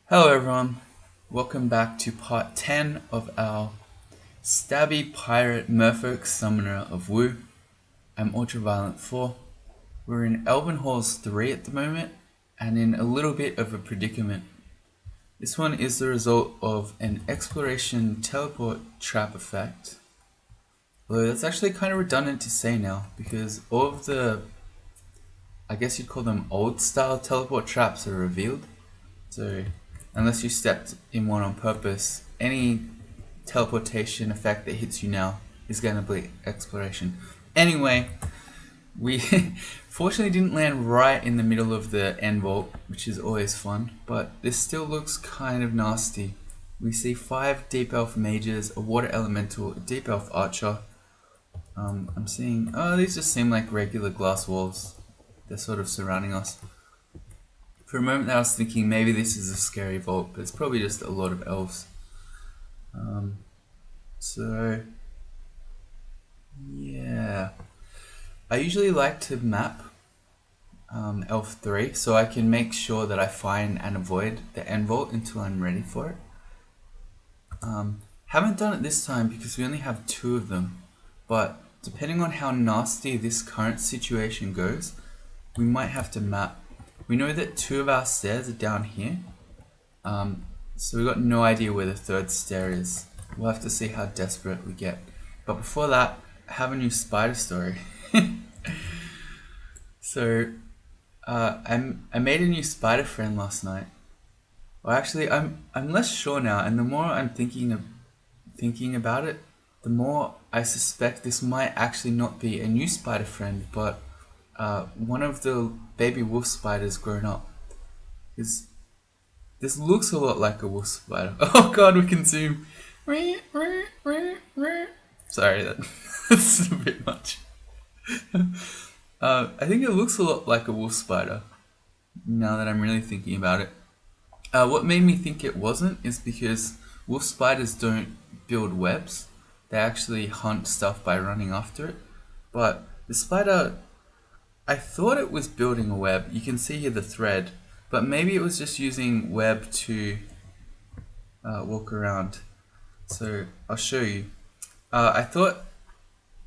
Hello everyone, welcome back to part 10 of our Stabby Pirate Merfolk Summoner of Wu. I'm Ultraviolent 4. We're in Elven Halls 3 at the moment, and in a little bit of a predicament. This one is the result of an exploration teleport trap effect. Although that's actually kind of redundant to say now, because all of the, I guess you'd call them old style teleport traps are revealed. So unless you stepped in one on purpose, any teleportation effect that hits you now is going to be exploration. Anyway, we fortunately didn't land right in the middle of the end vault, which is always fun, but this still looks kind of nasty. We see 5 deep elf mages, a water elemental, a deep elf archer. I'm seeing, these just seem like regular glass walls. They're sort of surrounding us. For a moment I was thinking maybe this is a scary vault, but it's probably just a lot of elves. So yeah, I usually like to map Elf 3 so I can make sure that I find and avoid the end vault until I'm ready for it. Haven't done it this time because we only have 2 of them, but depending on how nasty this current situation goes, we might have to map. We know that 2 of our stairs are down here, so we've got no idea where the 3rd stair is. We'll have to see how desperate we get. But before that, I have a new spider story. So, I made a new spider friend last night. Well, actually, I'm less sure now, and the more I'm thinking about it, the more I suspect this might actually not be a new spider friend, but one of the baby wolf spiders grown up. This looks a lot like a wolf spider. Oh god, we can zoom. Sorry, that's a bit much. I think it looks a lot like a wolf spider, now that I'm really thinking about it. What made me think it wasn't is because wolf spiders don't build webs. They actually hunt stuff by running after it. But the spider, I thought it was building a web. You can see here the thread, but maybe it was just using web to walk around. So I'll show you. I thought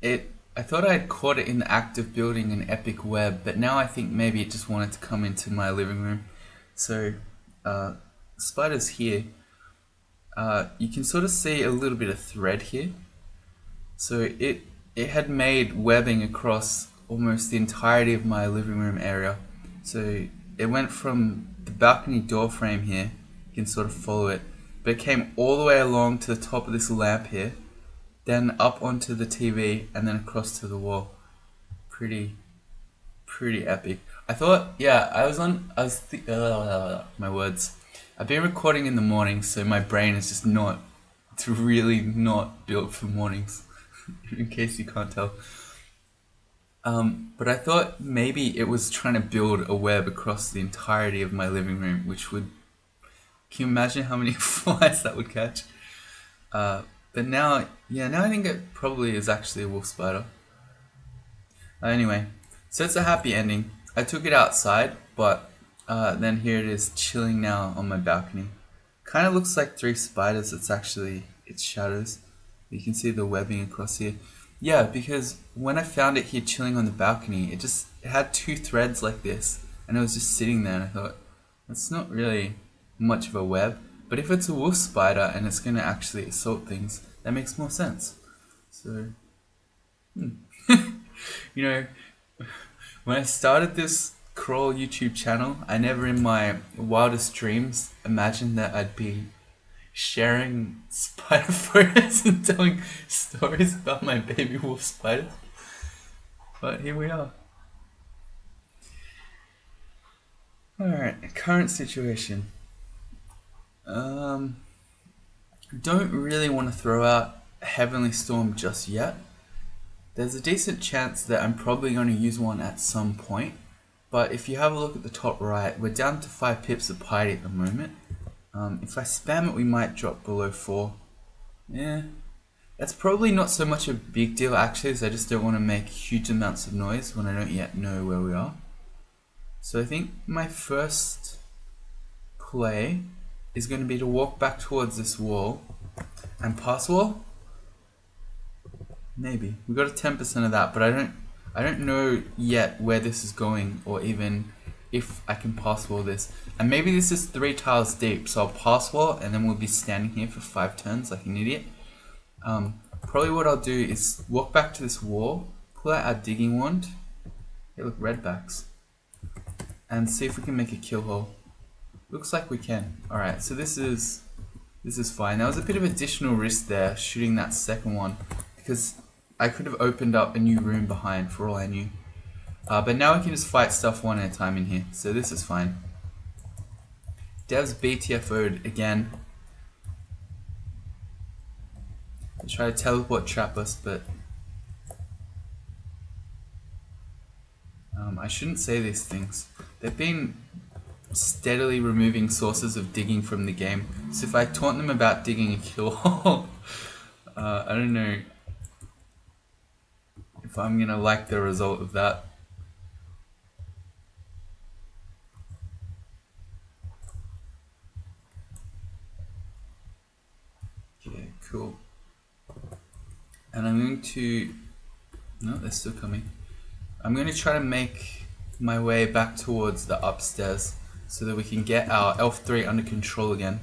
I had caught it in the act of building an epic web, but now I think maybe it just wanted to come into my living room. So spider's here. You can sort of see a little bit of thread here. So it had made webbing across almost the entirety of my living room area. So it went from the balcony door frame here, you can sort of follow it, but it came all the way along to the top of this lamp here, then up onto the TV, and then across to the wall. Pretty epic. I thought, yeah, my words. I've been recording in the morning, so my brain is just it's really not built for mornings, in case you can't tell. But I thought maybe it was trying to build a web across the entirety of my living room, which would, can you imagine how many flies that would catch? But now I think it probably is actually a wolf spider. Anyway, so it's a happy ending. I took it outside, but then here it is chilling now on my balcony. Kind of looks like 3 spiders. It's shadows. You can see the webbing across here. Yeah, because when I found it here chilling on the balcony, it had 2 threads like this, and it was just sitting there, and I thought, that's not really much of a web, but if it's a wolf spider and it's going to actually assault things, that makes more sense. So, you know, when I started this crawl YouTube channel, I never in my wildest dreams imagined that I'd be sharing spider photos and telling stories about my baby wolf spiders. But here we are. Alright, current situation. Don't really want to throw out Heavenly Storm just yet. There's a decent chance that I'm probably going to use one at some point. But if you have a look at the top right, we're down to 5 pips of piety at the moment. If I spam it, we might drop below 4. Yeah, that's probably not so much a big deal actually, as I just don't want to make huge amounts of noise when I don't yet know where we are. So I think my first play is going to be to walk back towards this wall and pass wall. Maybe we got a 10% of that, but I don't know yet where this is going, or even if I can pass wall this. And maybe this is 3 tiles deep, so I'll pass wall and then we'll be standing here for 5 turns like an idiot. Probably what I'll do is walk back to this wall, pull out our digging wand. Hey, look, redbacks, and see if we can make a kill hole. Looks like we can. Alright, so this is fine. There was a bit of additional risk there shooting that second one, because I could have opened up a new room behind for all I knew. But now we can just fight stuff one at a time in here, so this is fine. Dev's BTFO'd again. They try to teleport trap us, but I shouldn't say these things. They've been steadily removing sources of digging from the game, so if I taunt them about digging a kill hole, I don't know if I'm gonna like the result of that. Okay, cool. And I'm going to... No, they're still coming. I'm going to try to make my way back towards the upstairs so that we can get our Elf 3 under control again.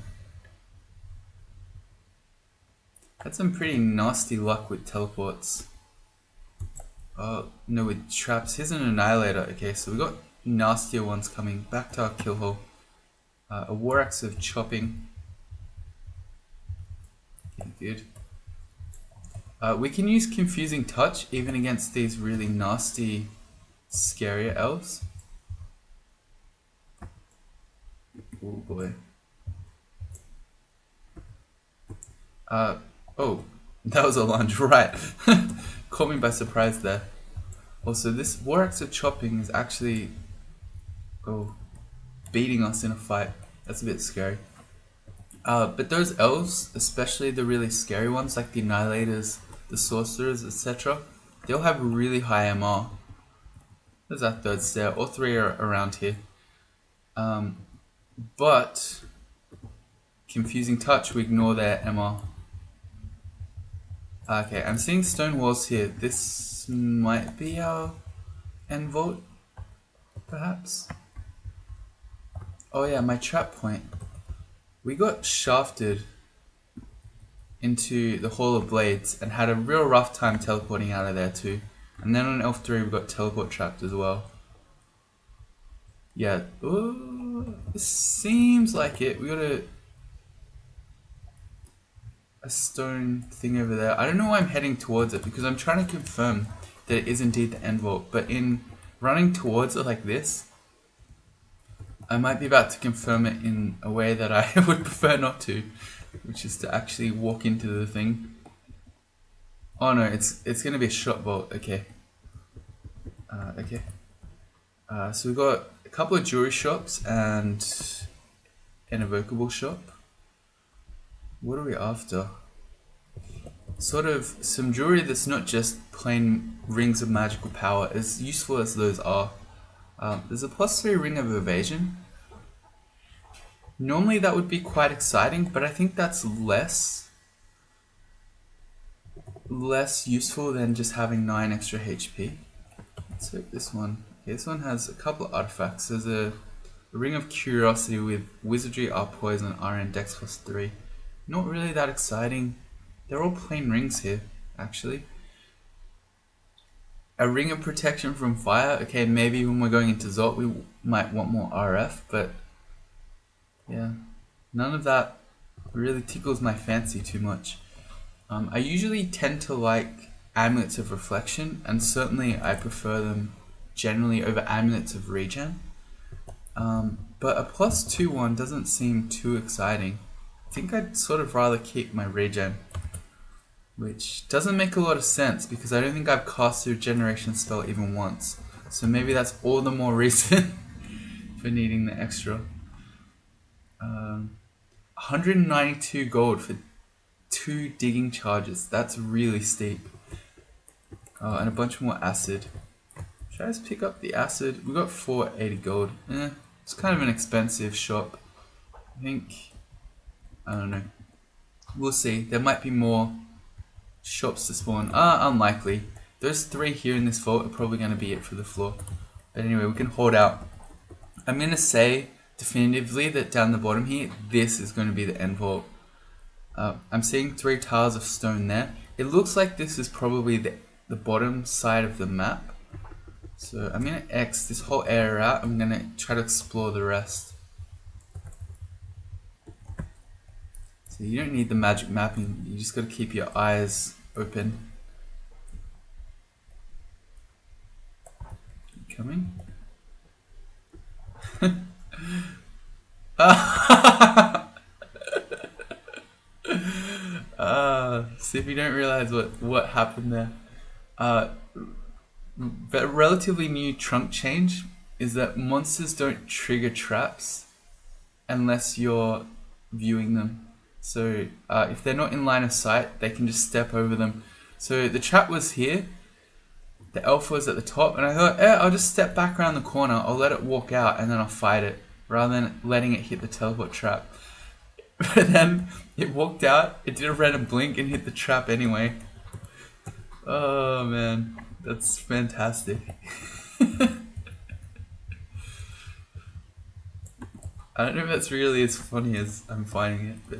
Had some pretty nasty luck with teleports. Oh, no, with traps. Here's an annihilator. Okay, so we got nastier ones coming. Back to our kill hole. A war axe of chopping. Okay, good. We can use confusing touch even against these really nasty, scarier elves. Oh boy. Oh, that was a lunge, right. Caught me by surprise there. Also, this war axe of chopping is actually beating us in a fight. That's a bit scary. But those elves, especially the really scary ones like the annihilators, the sorcerers, etc., they'll have really high MR. There's our third stair. All 3 are around here. But confusing touch, we ignore their MR. Okay, I'm seeing stone walls here. This might be our end vault, perhaps. Oh yeah, my trap point. We got shafted into the Hall of Blades and had a real rough time teleporting out of there too. And then on Elf 3 we got teleport trapped as well. Yeah, ooh, it seems like it. We got a stone thing over there. I don't know why I'm heading towards it, because I'm trying to confirm that it is indeed the end vault, but in running towards it like this, I might be about to confirm it in a way that I would prefer not to, which is to actually walk into the thing. Oh no, it's gonna be a shot vault. Okay. Okay. So we've got a couple of jewelry shops and an evocable shop. What are we after? Sort of some jewelry that's not just plain rings of magical power, as useful as those are. There's a +3 ring of evasion. Normally that would be quite exciting, but I think that's less useful than just having 9 extra HP. Let's take this one. Okay, this one has a couple of artifacts. There's a ring of curiosity with wizardry, art poison, RN, dex +3. Not really that exciting. They're all plain rings here, actually. A ring of protection from fire. Okay, maybe when we're going into Zot we might want more RF, but yeah, none of that really tickles my fancy too much. I usually tend to like amulets of reflection, and certainly I prefer them generally over amulets of regen. But a +2 one doesn't seem too exciting. I think I'd sort of rather keep my regen, which doesn't make a lot of sense because I don't think I've cast the regeneration spell even once. So maybe that's all the more reason for needing the extra. 192 gold for 2 digging charges. That's really steep. And a bunch more acid. Should I just pick up the acid? We got 480 gold. It's kind of an expensive shop. I think I don't know. We'll see. There might be more shops to spawn. Unlikely. Those 3 here in this vault are probably going to be it for the floor. But anyway, we can hold out. I'm going to say definitively that down the bottom here, this is going to be the end vault. I'm seeing 3 tiles of stone there. It looks like this is probably the bottom side of the map. So I'm going to X this whole area out. I'm going to try to explore the rest. So you don't need the magic mapping. You just got to keep your eyes open. Coming? See if you don't realize what happened there. But a relatively new trunk change is that monsters don't trigger traps unless you're viewing them. So if they're not in line of sight, they can just step over them. So the trap was here. The elf was at the top, and I thought, I'll just step back around the corner, I'll let it walk out, and then I'll fight it, rather than letting it hit the teleport trap. But then it walked out, it did a random blink and hit the trap anyway. Oh man, that's fantastic. I don't know if that's really as funny as I'm finding it, but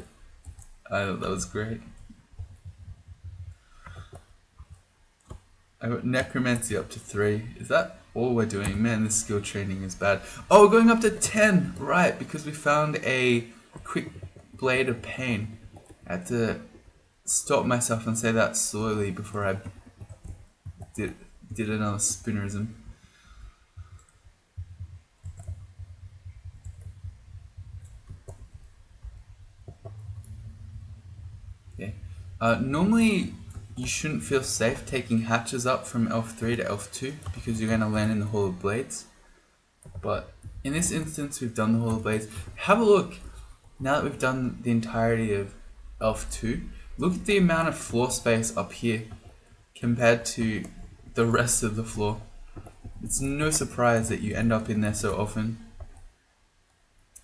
I thought that was great. I got necromancy up to 3. Is that all we're doing? Man, this skill training is bad. Oh, we're going up to 10! Right, because we found a quick blade of pain. I had to stop myself and say that slowly before I did another spinnerism. Okay. Normally, you shouldn't feel safe taking hatches up from Elf 3 to Elf 2 because you're going to land in the Hall of Blades. But in this instance, we've done the Hall of Blades. Have a look. Now that we've done the entirety of Elf 2, look at the amount of floor space up here compared to the rest of the floor. It's no surprise that you end up in there so often.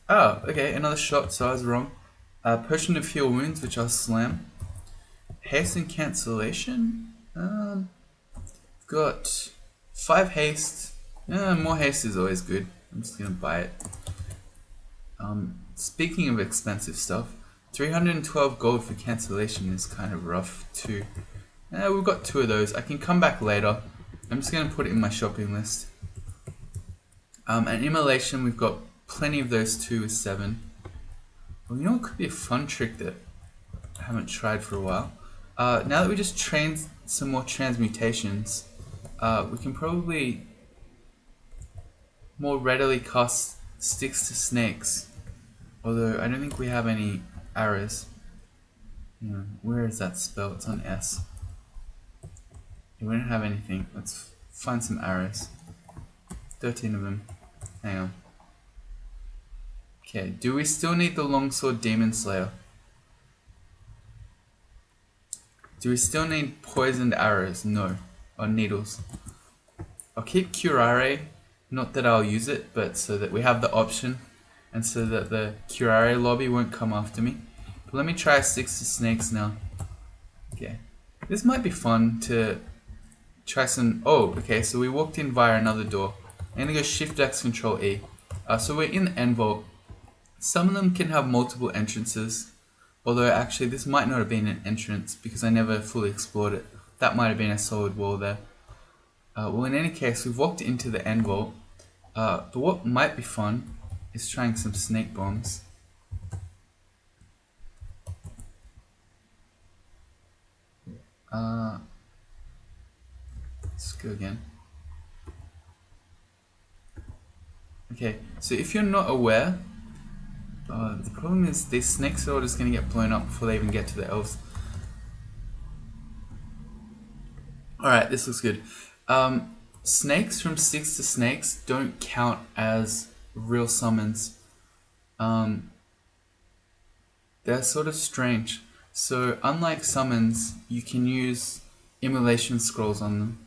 Oh, okay, another shot, so I was wrong. Potion of Heal Wounds, which I'll slam. Haste and Cancellation. Got 5 haste. More haste is always good. I'm just gonna buy it. Speaking of expensive stuff, 312 gold for cancellation is kind of rough too. We've got 2 of those. I can come back later. I'm just gonna put it in my shopping list. And immolation, we've got plenty of those too with 7. Well, you know what could be a fun trick that I haven't tried for a while? Now that we just trained some more transmutations, we can probably more readily cast sticks to snakes. Although I don't think we have any arrows. Where is that spell? It's on S. We don't have anything. Let's find some arrows. 13 of them. Hang on. Okay, do we still need the longsword demon slayer? Do we still need poisoned arrows? No. Or needles. I'll keep curare, not that I'll use it, but so that we have the option and so that the curare lobby won't come after me. But let me try sticks to snakes now. Okay. This might be fun to try some... Oh, okay, so we walked in via another door. I'm gonna go Shift X Control E. So we're in the end vault. Some of them can have multiple entrances. Although actually this might not have been an entrance because I never fully explored it. That might have been a solid wall there. Well, in any case, we've walked into the end vault. But what might be fun is trying some snake bombs. Let's go again. Okay, so if you're not aware, the problem is these snakes are all just going to get blown up before they even get to the elves. Alright, this looks good. Snakes from sticks to snakes don't count as real summons. They're sort of strange. So unlike summons, you can use immolation scrolls on them.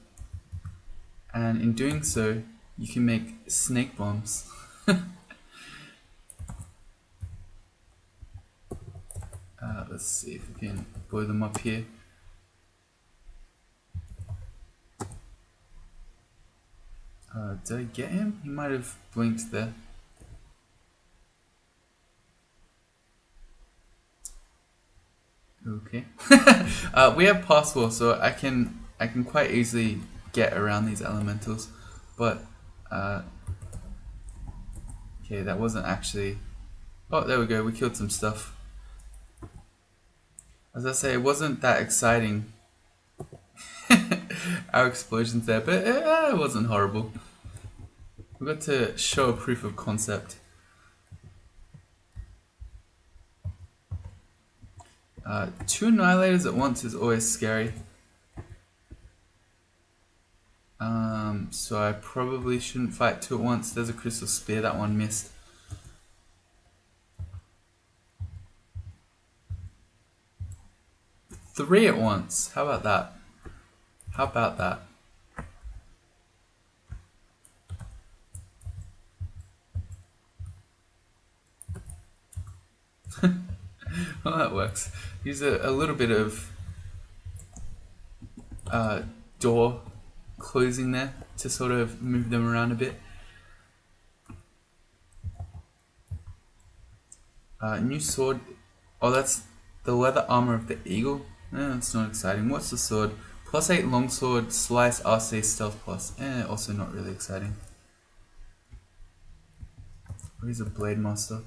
And in doing so, you can make snake bombs. Let's see if we can blow them up here. Did I get him? He might have blinked there. Okay. We have pass wall, so I can quite easily get around these elementals, but okay, that wasn't actually. Oh, there we go. We killed some stuff. As I say, it wasn't that exciting. Our explosions there, but it wasn't horrible. We got to show a proof of concept. Two annihilators at once is always scary. So I probably shouldn't fight two at once. There's a crystal spear, that one missed. Three at once. How about that? How about that? Well, that works. Use a little bit of door closing there to sort of move them around a bit. New sword. Oh, that's the leather armor of the eagle. That's not exciting. What's the sword? +8 longsword, slice, RC, stealth plus. Also not really exciting. Here's a blademaster.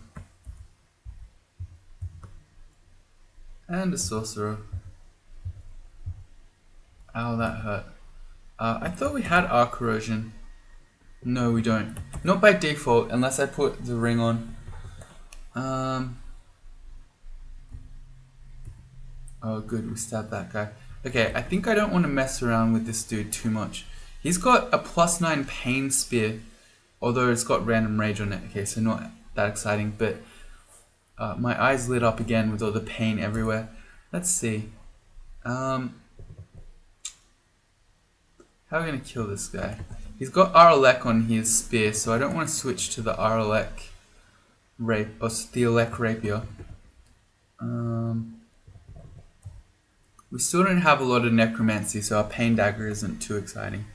And a sorcerer. Ow, that hurt. I thought we had arc corrosion. No, we don't. Not by default, unless I put the ring on. Oh, good, we stabbed that guy. Okay, I think I don't want to mess around with this dude too much. He's got a +9 pain spear, although it's got random rage on it. Okay, so not that exciting, but my eyes lit up again with all the pain everywhere. Let's see. How are we going to kill this guy? He's got Aralek on his spear, so I don't want to switch to the Aralek the Alek rapier. We still don't have a lot of necromancy, so our pain dagger isn't too exciting.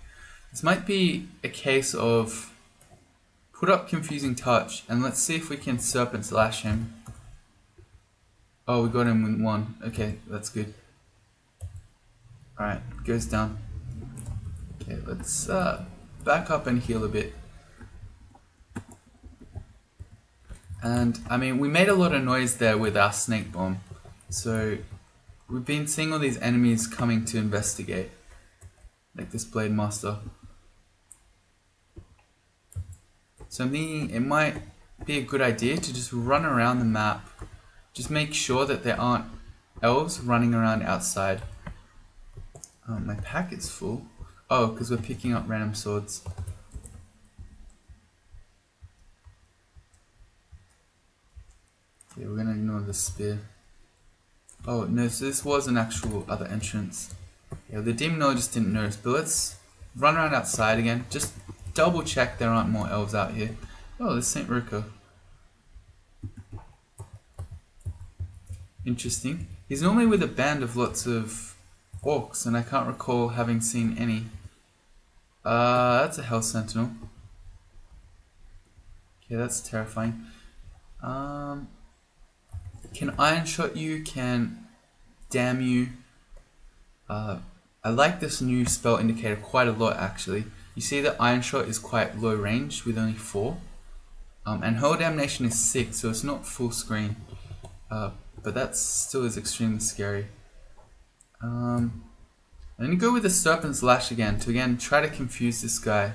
This might be a case of put up confusing touch, and let's see if we can serpent slash him. Oh, we got him with one. Okay, that's good. Alright, goes down. Okay, let's back up and heal a bit. And, I mean, we made a lot of noise there with our snake bomb. So, we've been seeing all these enemies coming to investigate. Like this blademaster. So I'm thinking it might be a good idea to just run around the map. Just make sure that there aren't elves running around outside. My pack is full. Oh, because we're picking up random swords. Okay, we're going to ignore the spear. Oh, no, so this was an actual other entrance. Yeah, the demonologist didn't notice, but let's run around outside again. Just double check there aren't more elves out here. Oh, there's St. Roka. Interesting. He's normally with a band of lots of orcs, and I can't recall having seen any. That's a Hell Sentinel. Okay, that's terrifying. Can Iron Shot you, can Damn you. I like this new spell indicator quite a lot actually. You see that Iron Shot is quite low range with only 4. And Hurl Damnation is 6, so it's not full screen. But that still is extremely scary. I'm going to go with the Serpent's Lash again to try to confuse this guy.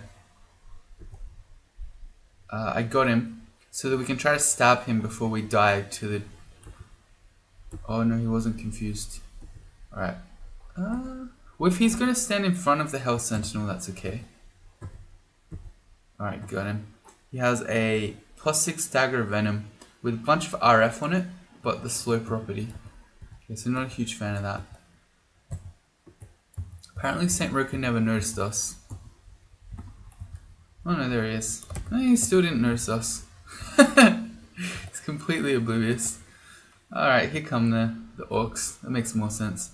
I got him so that we can try to stab him before we die to the... Oh no, he wasn't confused. Alright. Well, if he's going to stand in front of the Hell Sentinel, that's okay. Alright, got him. He has a +6 dagger of venom with a bunch of RF on it, but the slow property. Okay, so not a huge fan of that. Apparently St. Roka never noticed us. Oh no, there he is. No, he still didn't notice us. He's completely oblivious. Alright, here come the orcs. That makes more sense.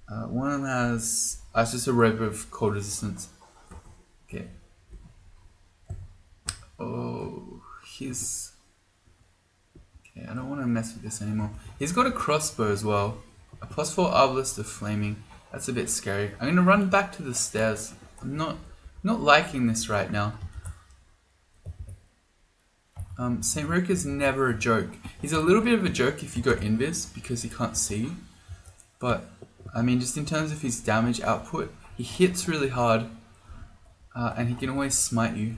One of them has... it's just a rope of cold resistance. Okay. Oh, he's... Okay, I don't want to mess with this anymore. He's got a crossbow as well. A +4 arbalist of flaming. That's a bit scary. I'm gonna run back to the stairs. I'm not liking this right now. St. Roka is never a joke. He's a little bit of a joke if you go invis because he can't see you. But, I mean, just in terms of his damage output, he hits really hard and he can always smite you.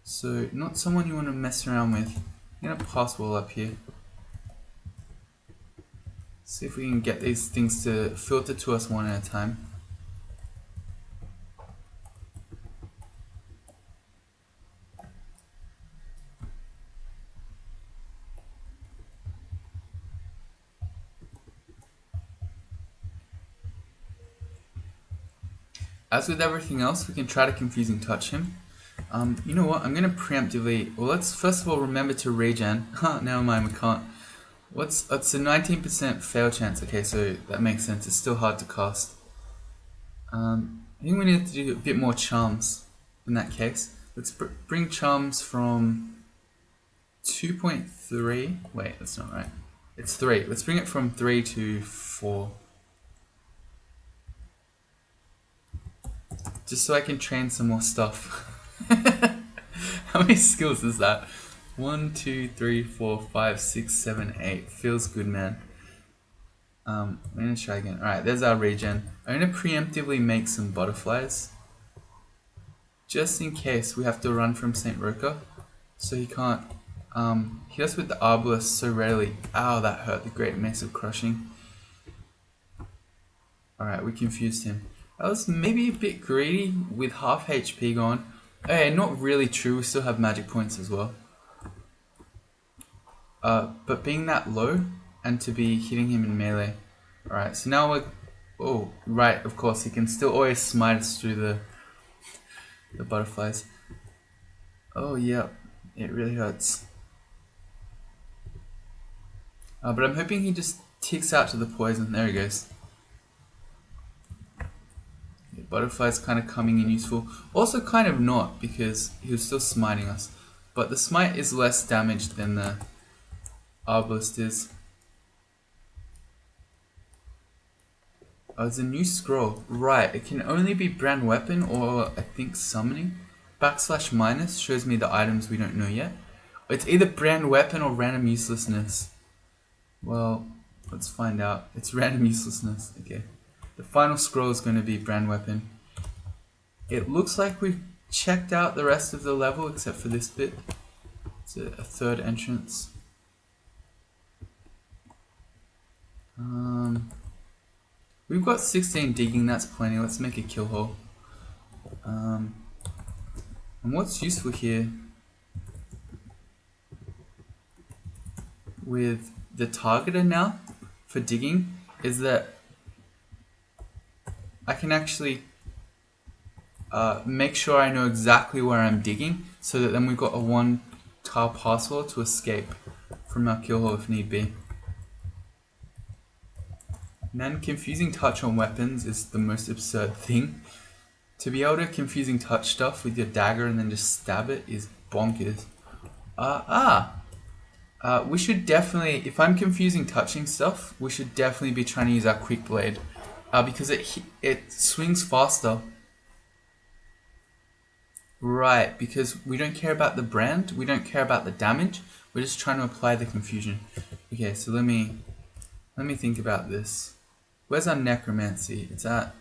So, not someone you want to mess around with. I'm going to pass wall up here. See if we can get these things to filter to us one at a time. As with everything else, we can try to confusing touch him. You know what? I'm going to preemptively... Well, let's first of all remember to regen. Never mind, we can't. It's a 19% fail chance. Okay, so that makes sense. It's still hard to cast. I think we need to do a bit more charms in that case. Let's bring charms from 2.3. Wait, that's not right. It's 3. Let's bring it from 3 to 4. Just so I can train some more stuff. How many skills is that? 1, 2, 3, 4, 5, 6, 7, 8. Feels good, man. I'm gonna try again. Alright, there's our regen. I'm gonna preemptively make some butterflies. Just in case we have to run from St. Roka. So he can't hit us with the arbalist so rarely. Ow, that hurt. The Great Mace of Crushing. Alright, we confused him. I was maybe a bit greedy with half HP gone. Okay, not really true. We still have magic points as well. But being that low and to be hitting him in melee. Alright, so now we're... Oh, right, of course. He can still always smite us through the butterflies. Oh, yeah. It really hurts. But I'm hoping he just ticks out to the poison. There he goes. The butterfly's kind of coming in useful. Also kind of not, because he was still smiting us. But the smite is less damaged than the arbalist is. Oh, it's a new scroll. Right, it can only be brand weapon or I think summoning. / shows me the items we don't know yet. It's either brand weapon or random uselessness. Well, let's find out. It's random uselessness. Okay. The final scroll is going to be brand weapon. It looks like we've checked out the rest of the level except for this bit. It's a third entrance. We've got 16 digging, that's plenty. Let's make a kill hole. And what's useful here with the targeter now for digging is that I can actually make sure I know exactly where I'm digging so that then we've got a 1 tile password to escape from our kill hole if need be. And then confusing touch on weapons is the most absurd thing. To be able to confusing touch stuff with your dagger and then just stab it is bonkers. We should definitely, if I'm confusing touching stuff, we should definitely be trying to use our quick blade. Because it swings faster. Right, because we don't care about the brand, we don't care about the damage, we're just trying to apply the confusion. Okay, so let me think about this. Where's our necromancy? It's at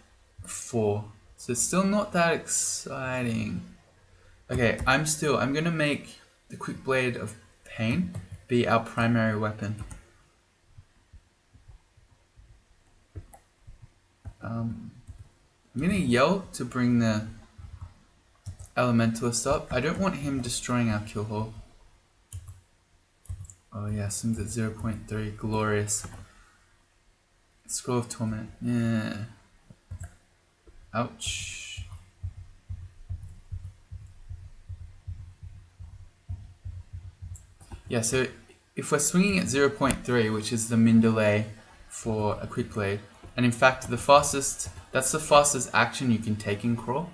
4. So it's still not that exciting. Okay, I'm gonna make the quick blade of pain be our primary weapon. I'm gonna yell to bring the elementalist up. I don't want him destroying our kill hole. Oh yeah, Sims at 0.3, glorious. Scroll of Torment, yeah. Ouch. Yeah, so if we're swinging at 0.3, which is the min delay for a quick blade, and in fact that's the fastest action you can take in crawl,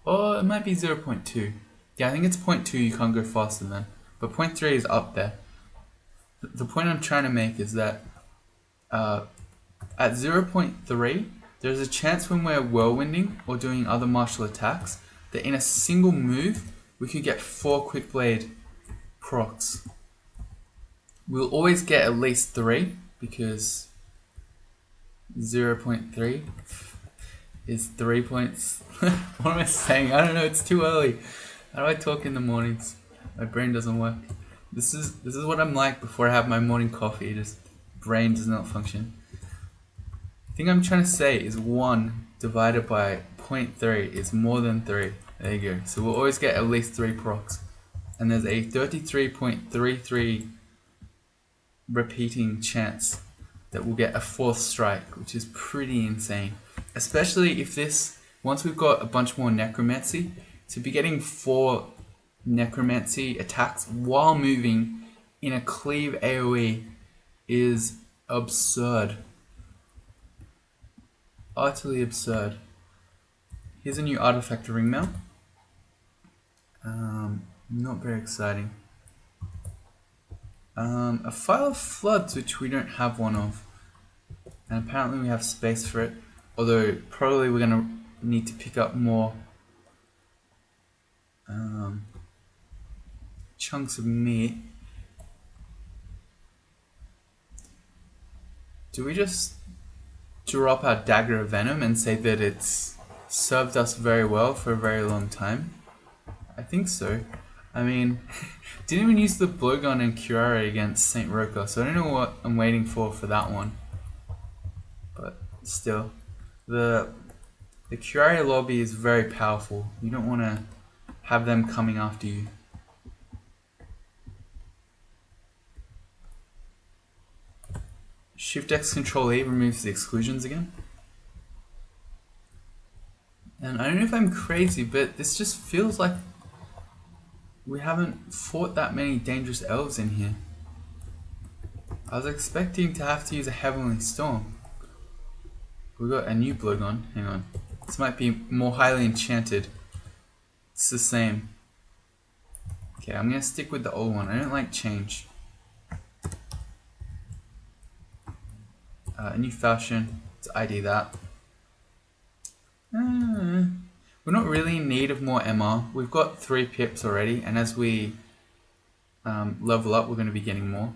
or it might be 0.2. Yeah, I think it's 0.2, you can't go faster than, but 0.3 is up there. The point I'm trying to make is that at 0.3, there's a chance when we're whirlwinding or doing other martial attacks that in a single move we could get 4 quick blade procs. We'll always get at least 3 because 0.3 is 3 points. What am I saying? I don't know, it's too early. How do I talk in the mornings? My brain doesn't work. This is what I'm like before I have my morning coffee. Just brain does not function. The thing I'm trying to say is 1 divided by 0.3 is more than 3. There you go. So we'll always get at least 3 procs. And there's a 33.33 repeating chance that we'll get a 4th strike, which is pretty insane. Especially if this, once we've got a bunch more necromancy, to be getting 4 necromancy attacks while moving in a cleave AoE is absurd. Utterly absurd. Here's a new artifact ring mail. Not very exciting. A file of floods, which we don't have one of. And apparently we have space for it. Although probably we're gonna need to pick up more chunks of meat. Do we just drop our dagger of venom and say that it's served us very well for a very long time? I think so. I mean, didn't even use the blowgun and curare against Saint Roka, so I don't know what I'm waiting for that one. But still, the curare lobby is very powerful. You don't want to have them coming after you. Shift X Control E removes the exclusions again. And I don't know if I'm crazy, but this just feels like we haven't fought that many dangerous elves in here. I was expecting to have to use a Heavenly Storm. We got a new blowgun. Hang on. This might be more highly enchanted. It's the same. Okay, I'm gonna stick with the old one. I don't like change. A new fashion. Let's ID that. We're not really in need of more MR. We've got 3 pips already, and as we level up, we're going to be getting more.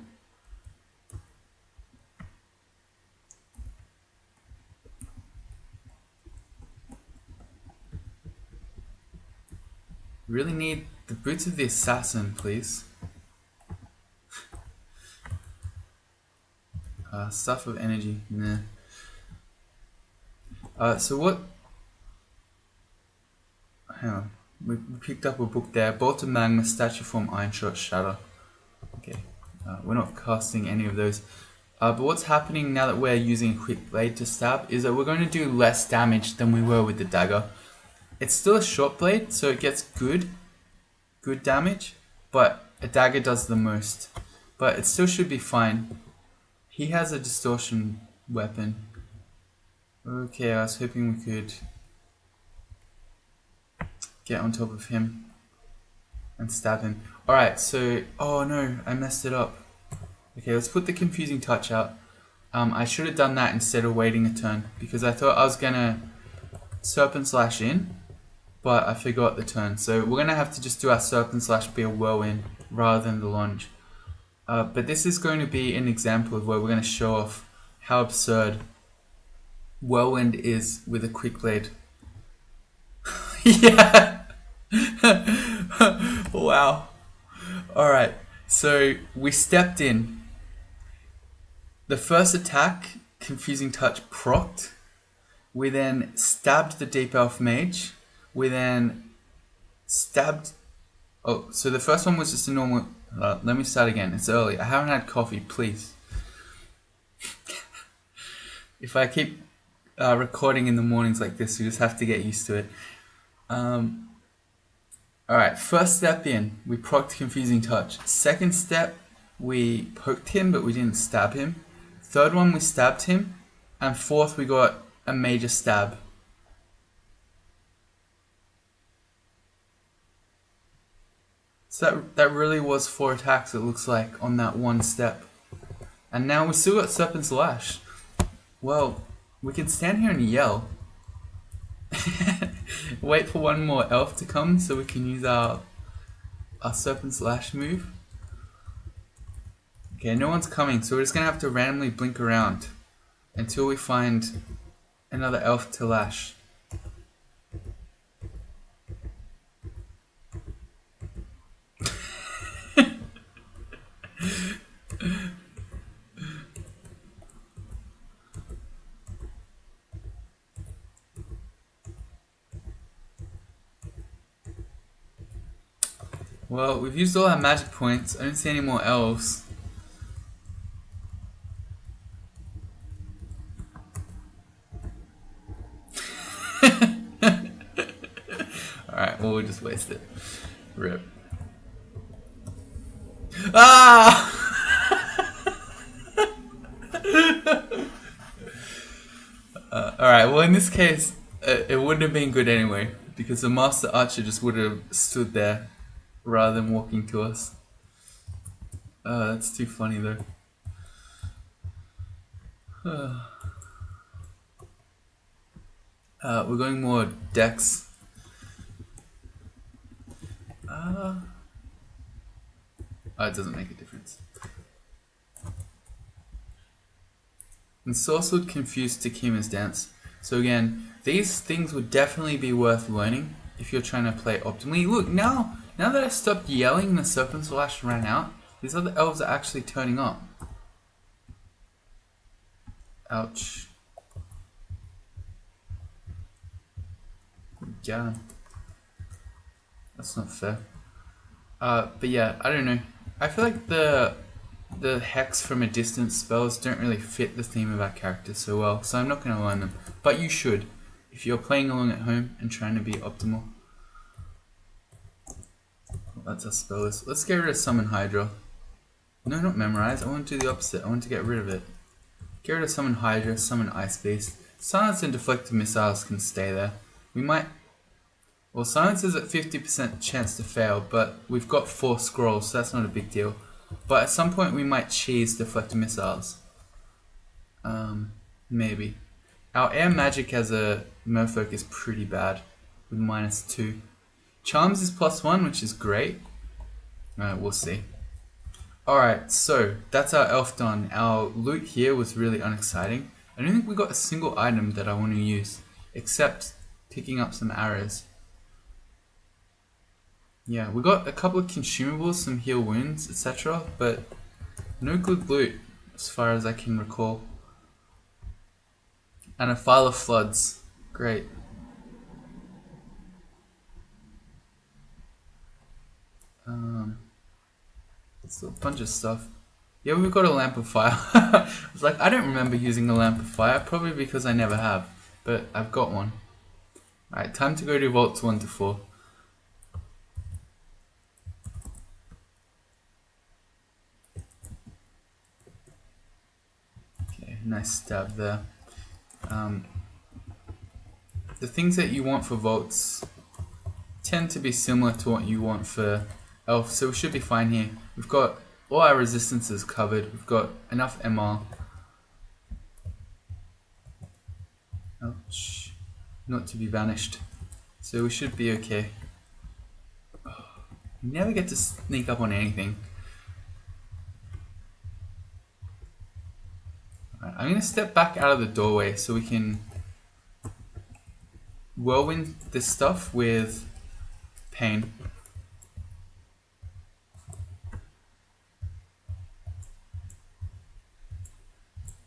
Really need the boots of the assassin, please. Stuff of energy, nah. So what? Hang on. We picked up a book there. Bolt of Magma, Statue Form, Iron Shot, Shatter. Okay. We're not casting any of those. But what's happening now that we're using a quick blade to stab is that we're going to do less damage than we were with the dagger. It's still a short blade, so it gets good damage, but a dagger does the most. But it still should be fine. He has a distortion weapon. Okay, I was hoping we could get on top of him and stab him. Alright, so, oh no, I messed it up. Okay, let's put the confusing touch out. I should have done that instead of waiting a turn, because I thought I was gonna Serpent Slash in, but I forgot the turn. So we're gonna have to just do our Serpent Slash be a whirlwind rather than the lunge. But this is going to be an example of where we're gonna show off how absurd whirlwind is with a quick blade. Yeah. Wow. Alright, so we stepped in. The first attack, confusing touch, procced. We then stabbed the Deep Elf Mage. We then stabbed... Oh, so the first one was just a normal... let me start again. It's early. I haven't had coffee, please. If I keep recording in the mornings like this, we just have to get used to it. Alright, first step in. We procced confusing touch. Second step, we poked him, but we didn't stab him. Third one, we stabbed him. And fourth, we got a major stab. So that really was 4 attacks, it looks like, on that one step. And now we still got Serpent's Lash. Well, we can stand here and yell. Wait for one more elf to come so we can use our Serpent's Lash move. Okay, no one's coming, so we're just gonna have to randomly blink around until we find another elf to lash. Well, we've used all our magic points. I don't see any more elves. Alright, well, we'll just waste it. Rip. Ah! Alright, well, in this case, it wouldn't have been good anyway, because the Master Archer just would have stood there rather than walking to us. That's too funny though. We're going more Dex. Oh, it doesn't make a difference. And Sourcewood confused Takima's dance. So again, these things would definitely be worth learning if you're trying to play optimally. Look, now that I stopped yelling and the Serpent's Lash ran out, these other elves are actually turning up. Ouch. Yeah. That's not fair. But yeah, I don't know. I feel like the hex from a distance spells don't really fit the theme of our character so well, so I'm not going to learn them. But you should, if you're playing along at home and trying to be optimal. Well, that's our spell list. Let's get rid of Summon Hydra. No, not Memorize. I want to do the opposite. I want to get rid of it. Get rid of Summon Hydra, Summon Ice Beast. Silence and Deflected Missiles can stay there. We might... Well, Silence is at 50% chance to fail, but we've got 4 scrolls, so that's not a big deal. But at some point we might cheese Deflected Missiles. Maybe. Our air magic as a Merfolk is pretty bad, with -2. Charms is +1, which is great. We'll see. Alright, so that's our elf done. Our loot here was really unexciting. I don't think we got a single item that I want to use, except picking up some arrows. Yeah, we got a couple of consumables, some heal wounds, etc., but no good loot as far as I can recall. And a file of floods. Great. It's a bunch of stuff. Yeah, we've got a lamp of fire. I was like, I don't remember using a lamp of fire, probably because I never have, but I've got one. Alright, time to go to vaults 1 to 4. Okay, nice stab there. The things that you want for vaults tend to be similar to what you want for elf, so we should be fine here. We've got all our resistances covered, we've got enough MR. Ouch. Not to be banished. So we should be okay. You never get to sneak up on anything. Right, I'm going to step back out of the doorway so we can whirlwind this stuff with pain.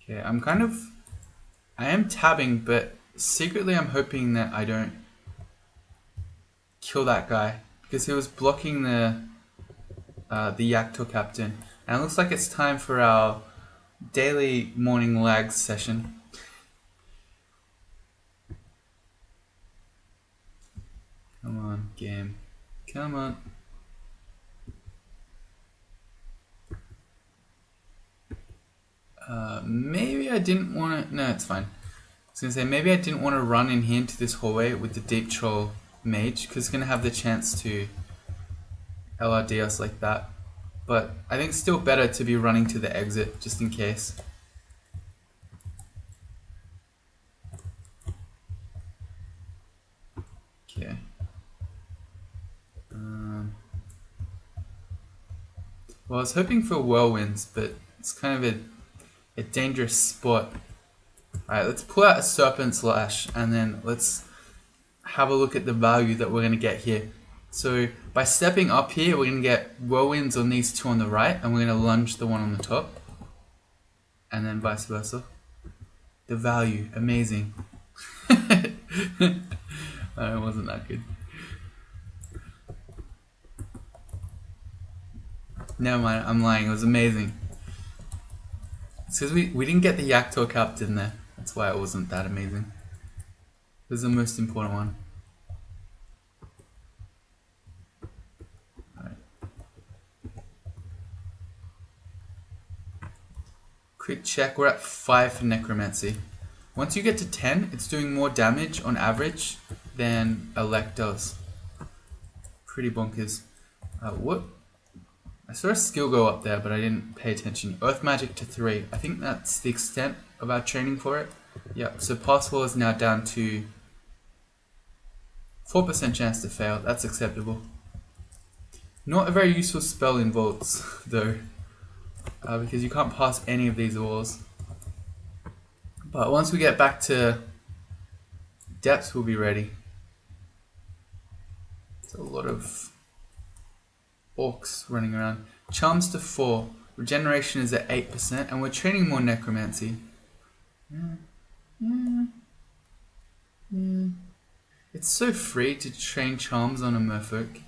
Okay, I am tabbing, but secretly I'm hoping that I don't kill that guy, because he was blocking the Yakto captain. And it looks like it's time for our daily morning lags session. Come on, game. Come on. Maybe I didn't want to... No, it's fine. I was going to say, maybe I didn't want to run in here into this hallway with the Deep Troll Mage, because it's going to have the chance to LRD us like that. But I think it's still better to be running to the exit, just in case. Okay. Well, I was hoping for whirlwinds, but it's kind of a dangerous spot. Alright, let's pull out a Serpent's Lash, and then let's have a look at the value that we're going to get here. So by stepping up here, we're going to get whirlwinds on these two on the right, and we're going to lunge the one on the top. And then vice versa. The value, amazing. It wasn't that good. Never mind, I'm lying, it was amazing. It's because we didn't get the Yaktor Captain there. That's why it wasn't that amazing. It was the most important one. Alright. Quick check, we're at 5 for Necromancy. Once you get to 10, it's doing more damage on average than Elect does. Pretty bonkers. What? I saw a skill go up there, but I didn't pay attention. Earth Magic to 3. I think that's the extent of our training for it. Yeah, so Passwall is now down to 4% chance to fail. That's acceptable. Not a very useful spell in Vaults, though, because you can't pass any of these walls. But once we get back to depths, we'll be ready. There's a lot of orcs running around. Charms to 4. Regeneration is at 8%, and we're training more Necromancy. It's so free to train Charms on a Merfolk.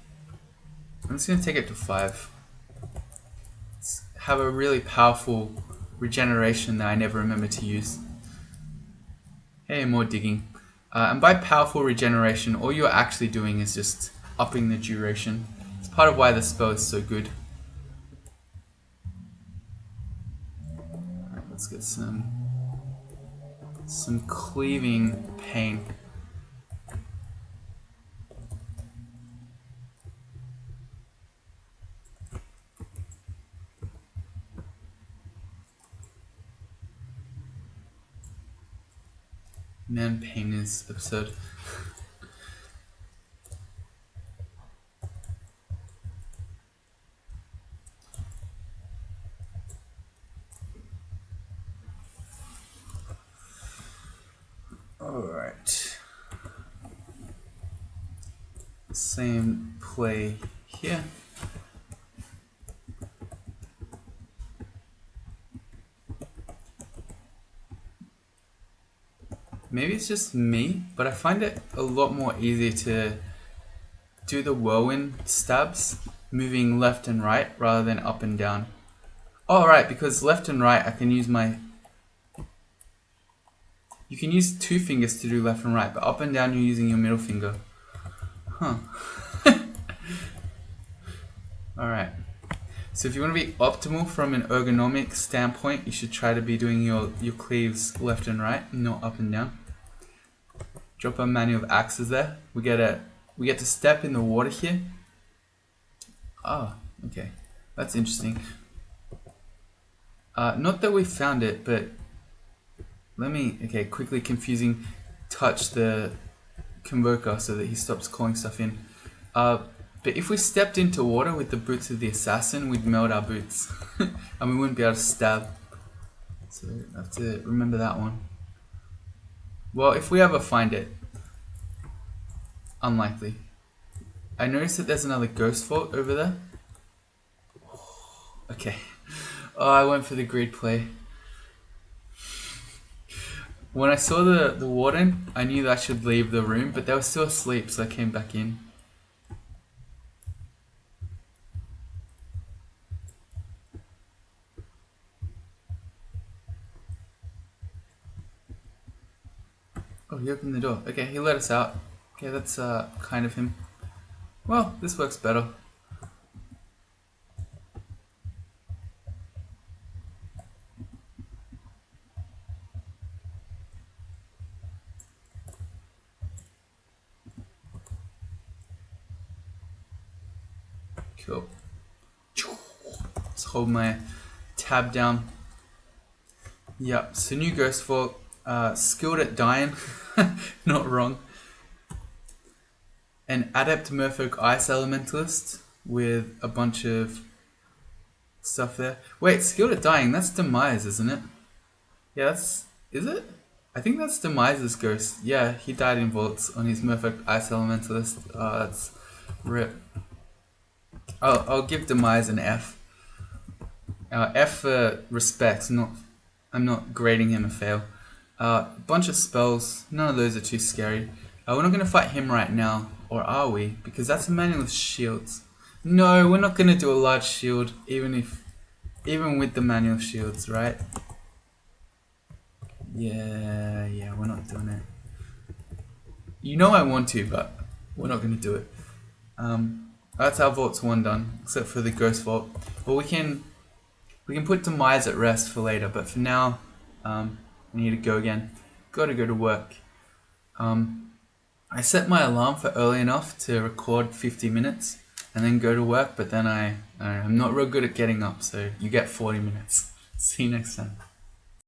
I'm just going to take it to 5. Let's have a really powerful regeneration that I never remember to use. Hey, more digging. And by powerful regeneration, all you're actually doing is just upping the duration. It's part of why the spell is so good. Alright, let's get some cleaving pain. Man, pain is absurd. Alright. Same play here. Maybe it's just me, but I find it a lot more easy to do the whirlwind stabs, moving left and right rather than up and down. Oh, right, because left and right I can use my... You can use 2 fingers to do left and right, but up and down you're using your middle finger. Huh. Alright. So if you want to be optimal from an ergonomic standpoint, you should try to be doing your cleaves left and right, not up and down. Drop a manual of axes there. We get to step in the water here. Oh, okay. That's interesting. Not that we found it, but let me, okay, quickly confusing, touch the Convoker so that he stops calling stuff in. But if we stepped into water with the boots of the assassin, we'd melt our boots. And we wouldn't be able to stab. So I have to remember that one. Well, if we ever find it. Unlikely. I noticed that there's another ghost vault over there. Okay. Oh, I went for the greed play. When I saw the warden, I knew that I should leave the room, but they were still asleep, so I came back in. Oh, he opened the door. Okay, he let us out. Okay, that's kind of him. Well, this works better. Cool. Let's hold my tab down. Yep, so new Ghost Vault. Skilled at dying. Not wrong. An adept Merfolk Ice Elementalist with a bunch of stuff there. Wait, skilled at dying, that's Demise, isn't it? Yeah, that's... Is it? I think that's Demise's ghost. Yeah, he died in vaults on his Merfolk Ice Elementalist. That's rip. I'll give Demise an F. F for respect, I'm not grading him a fail. Bunch of spells, none of those are too scary. We're not going to fight him right now, or are we? Because that's a manual of shields. No, we're not going to do a large shield, even with the manual shields, right? Yeah, we're not doing it. You know I want to, but we're not going to do it. That's our Vaults 1 done, except for the Ghost Vault. But we can put Demise at rest for later, but for now, we need to go again. Gotta go to work. I set my alarm for early enough to record 50 minutes and then go to work, but then I'm not real good at getting up, so you get 40 minutes. See you next time.